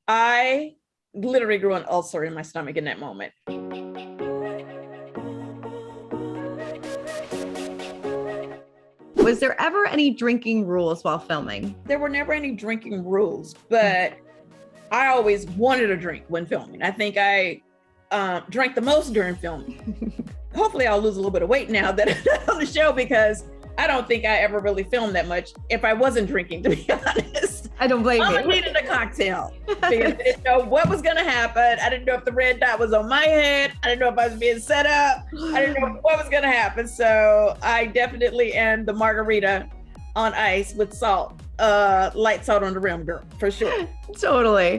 I literally grew an ulcer in my stomach in that moment. Was there ever any drinking rules while filming? There were never any drinking rules, but I always wanted a drink when filming. I think I drank the most during filming. Hopefully I'll lose a little bit of weight now that I'm on the show, because I don't think I ever really filmed that much if I wasn't drinking, to be honest. I don't blame you. I needed a cocktail because I didn't know what was going to happen. I didn't know if the red dot was on my head. I didn't know if I was being set up. I didn't know what was going to happen. So I definitely am the margarita on ice with salt, light salt on the rim, girl, for sure. Totally.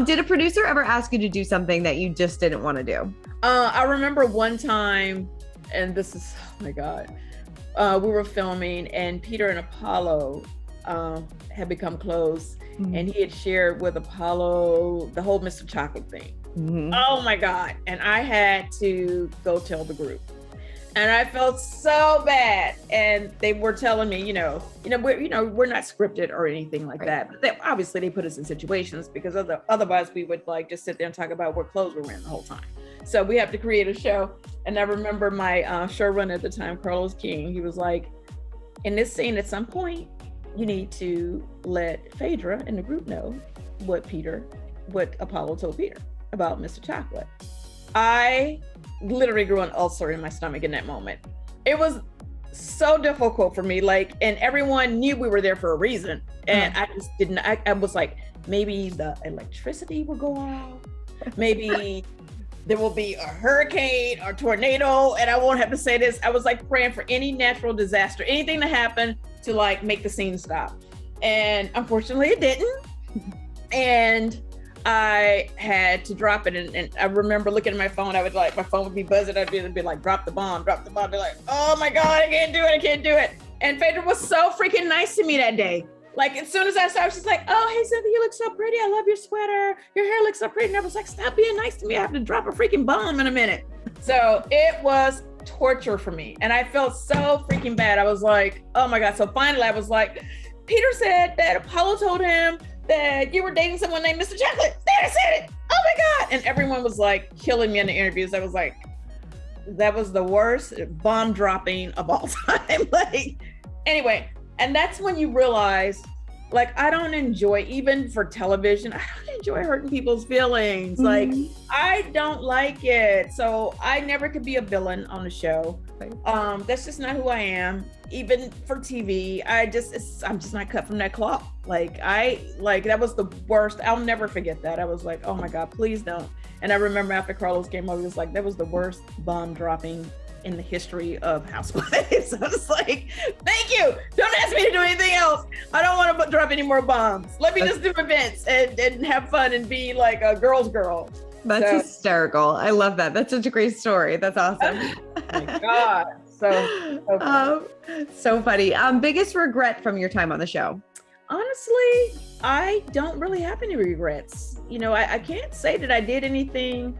Did a producer ever ask you to do something that you just didn't want to do? I remember one time, and this is, oh my God, we were filming and Peter and Apollo had become close, and he had shared with Apollo the whole Mr. Chocolate thing. Oh my God. And I had to go tell the group. And I felt so bad. And they were telling me, we're not scripted or anything like that. But obviously they put us in situations because otherwise we would like just sit there and talk about what clothes we were in the whole time. So we have to create a show. And I remember my showrunner at the time, Carlos King, he was like, in this scene at some point, you need to let Phaedra and the group know what Apollo told Peter about Mr. Chocolate. I literally grew an ulcer in my stomach in that moment. It was so difficult for me, and everyone knew we were there for a reason. And I just didn't, I was like, maybe the electricity will go off. Maybe there will be a hurricane or tornado, and I won't have to say this. I was like praying for any natural disaster, anything to happen to make the scene stop. And unfortunately it didn't. And I had to drop it. And I remember looking at my phone, my phone would be buzzing. I'd be like, drop the bomb. Be like, oh my God, I can't do it. And Phaedra was so freaking nice to me that day. As soon as I saw her, she's like, oh, hey, Cynthia, you look so pretty. I love your sweater. Your hair looks so pretty. And I was like, stop being nice to me. I have to drop a freaking bomb in a minute. So it was torture for me. And I felt so freaking bad. I was like, oh my God. So finally I was like, Peter said that Apollo told him that you were dating someone named Mr. Chocolate. There, said it. Oh my God. And everyone was like killing me in the interviews. I was like, that was the worst bomb dropping of all time. Anyway. And that's when you realize, I don't enjoy, even for television, I don't enjoy hurting people's feelings. I don't like it. So I never could be a villain on the show. That's just not who I am. Even for TV, I'm just not cut from that cloth. That was the worst. I'll never forget that. I was like, oh my God, please don't. And I remember after Carlos came over, he was like, that was the worst bomb dropping in the history of Housewives. I was like, thank you. Don't ask me to do anything else. I don't want to drop any more bombs. Let me just do events and have fun and be like a girl's girl. That's hysterical. I love that. That's such a great story. That's awesome. Oh my God. So funny. Biggest regret from your time on the show? Honestly, I don't really have any regrets. I can't say that I did anything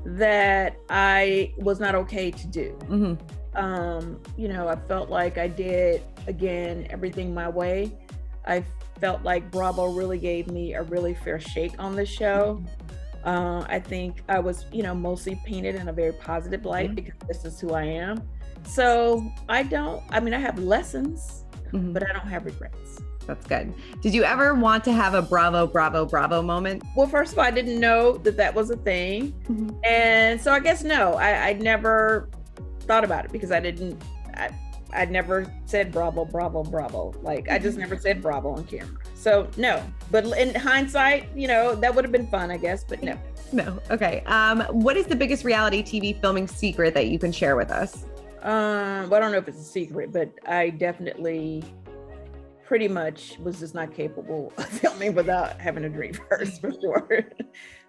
that I was not okay to do. I felt like I did, again, everything my way. I felt like Bravo really gave me a really fair shake on the show. I think I was, mostly painted in a very positive light because this is who I am. So I have lessons, but I don't have regrets. That's good. Did you ever want to have a Bravo, Bravo, Bravo moment? Well, first of all, I didn't know that was a thing. And so I guess no, I never thought about it because I never said Bravo, Bravo, Bravo. I just never said Bravo on camera. So no, but in hindsight, that would have been fun, I guess, but no. No. Okay. What is the biggest reality TV filming secret that you can share with us? Well, I don't know if it's a secret, but I definitely pretty much was just not capable of filming without having a drink first, for sure.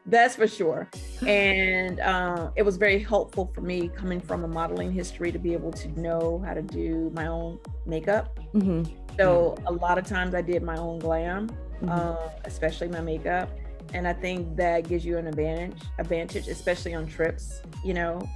That's for sure. And it was very helpful for me coming from a modeling history to be able to know how to do my own makeup. So a lot of times I did my own glam, especially my makeup. And I think that gives you an advantage, especially on trips,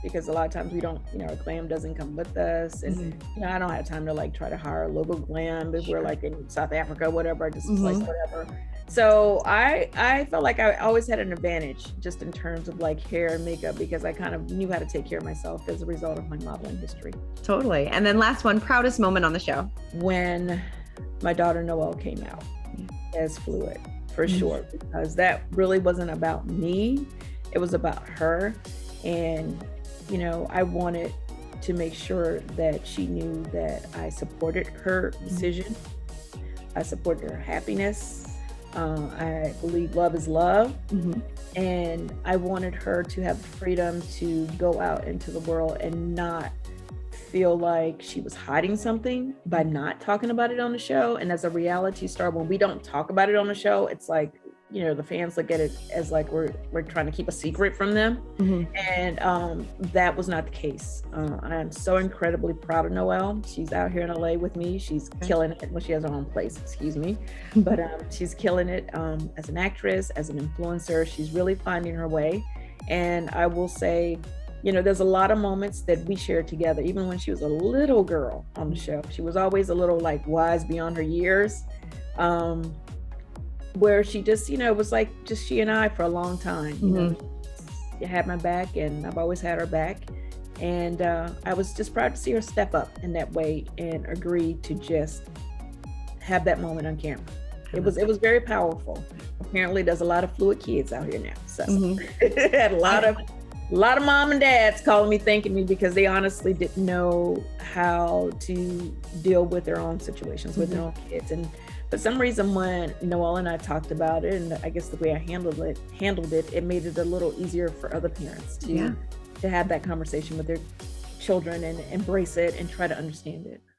because a lot of times we don't, glam doesn't come with us. And, I don't have time to try to hire a local glam if we're in South Africa, whatever, just whatever. So I felt like I always had an advantage just in terms of like hair and makeup because I kind of knew how to take care of myself as a result of my modeling history. Totally. And then last one, proudest moment on the show. When my daughter Noelle came out as fluid, for sure, because that really wasn't about me. It was about her. And, you know, I wanted to make sure that she knew that I supported her decision. I supported her happiness. I believe love is love. And I wanted her to have the freedom to go out into the world and not feel like she was hiding something by not talking about it on the show. And as a reality star, when we don't talk about it on the show, it's like, you know, the fans look at it as like we're trying to keep a secret from them. And that was not the case. I'm so incredibly proud of Noelle. She's out here in LA with me. She's killing it. Well, she has her own place, excuse me. But she's killing it as an actress, as an influencer. She's really finding her way. And I will say, you know, there's a lot of moments that we shared together, even when she was a little girl on the show. She was always a little like wise beyond her years. Where she just, you know, it was like just she and I for a long time. You know, she had my back and I've always had her back. And I was just proud to see her step up in that way and agree to just have that moment on camera. It was very powerful. Apparently there's a lot of fluid kids out here now. So had a lot of mom and dads calling me, thanking me because they honestly didn't know how to deal with their own situations with their own kids. And for some reason, when Noelle and I talked about it, and I guess the way I handled it, it made it a little easier for other parents to have that conversation with their children and embrace it and try to understand it.